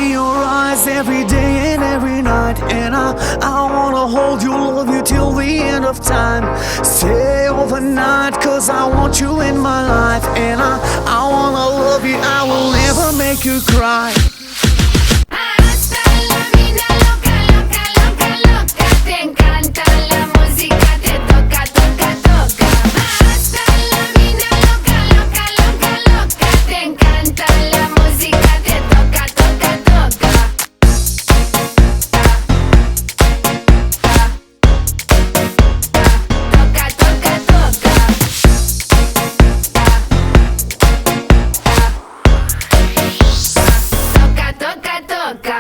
see your eyes every day and every night, and I wanna hold you, love you till the end of time. Stay overnight, cause I want you in my life, and I wanna love you, I will never make you cry. Hasta la vida loca, loca, loca, loca. Te encanta la música, te toca, toca, toca. Hasta la vida loca, loca, loca, loca. Te encanta la música, te toca, toca, toca. Toca, toca, toca. Toca, toca, toca.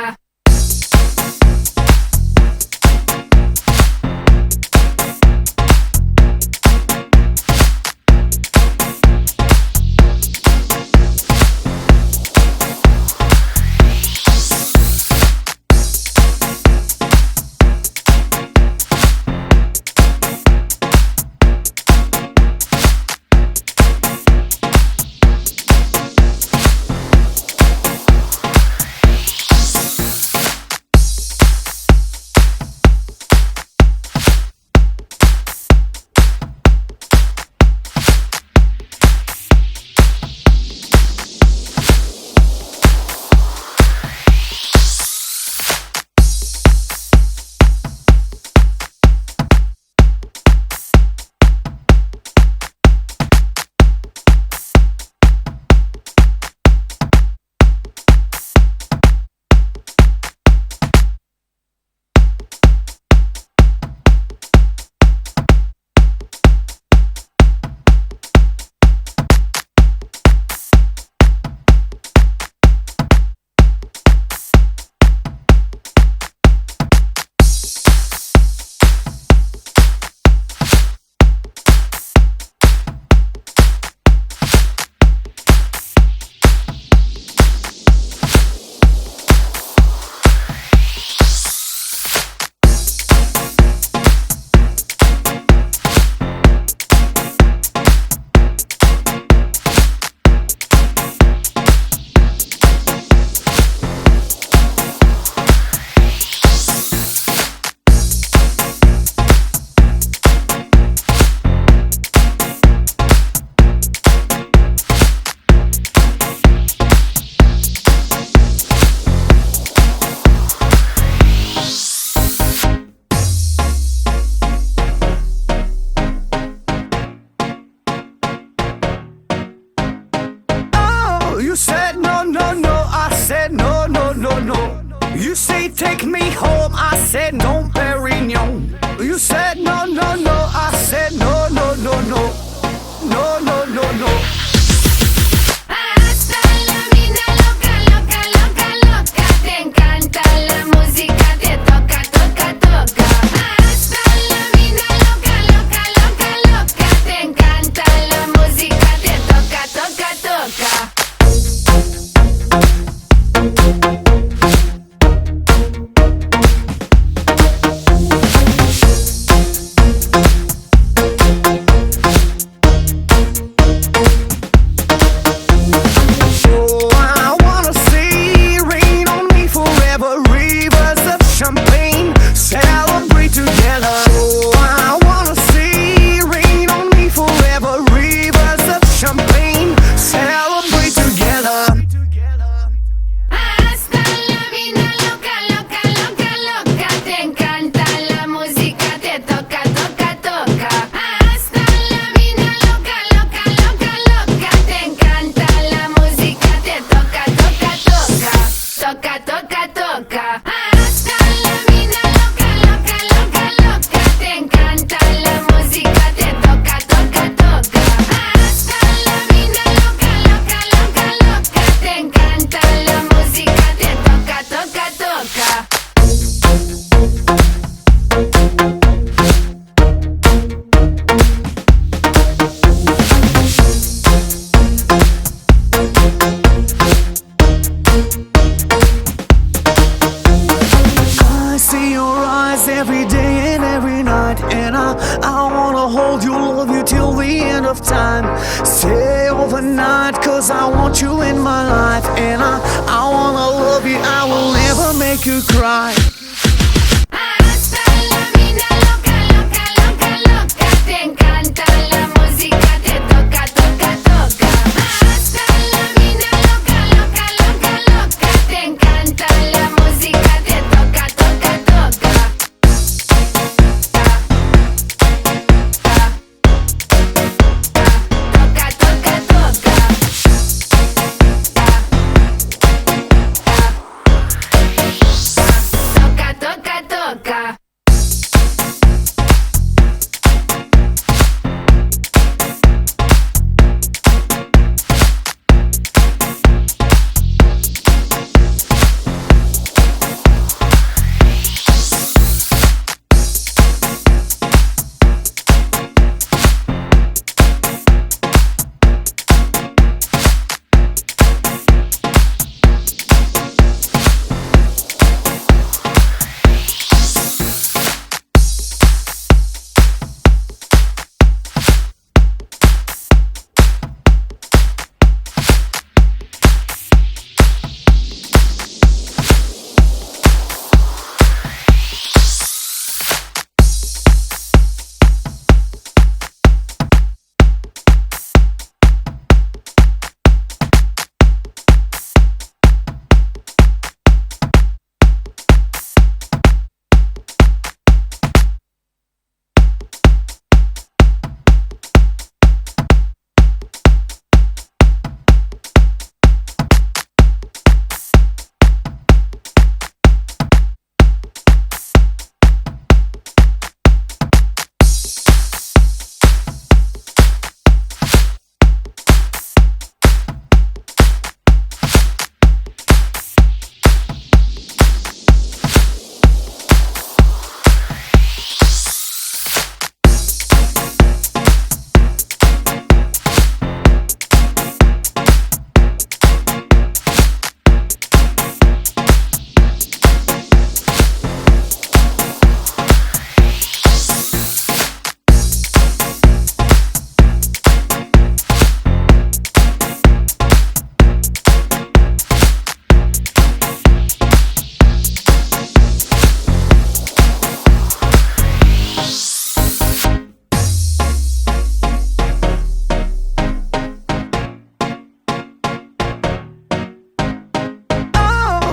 You said no, no, no, I said no, no, no, no. You say take me home, I said no, Perignon. You said no, no, no, I said no, no, no, no. No, no, no, no. Hasta la vida loca, loca, loca, loca. Te encanta la música, te toca, toca, toca. Hasta la vida loca, loca, loca, loca. Te encanta la música, te toca, toca, toca. Toca, toca, toca. Hasta la vida loca, loca, loca, loca. Te encanta la música, te toca, toca, toca. Hasta la vida loca, loca, loca, loca. Te encanta la música, te toca, toca, toca. Every day and every night, and I wanna hold you, love you till the end of time. Stay overnight, cause I want you in my life, and I wanna love you, I will make you cry. Hasta la mina loca, loca, loca, loca. Te encanta la música, te toca, toca, toca. Hasta la mina loca, loca, loca, loca. Te encanta la música, te toca, toca, toca. Toca, toca, toca. Toca, toca, toca.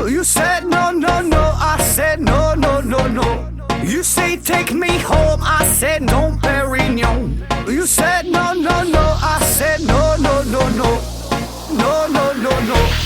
You said no, no, no, I said no, no, no, no. You say take me home, I said no, Perignon. You said no, no, no, I said no, no, no, no. No, no, no, no.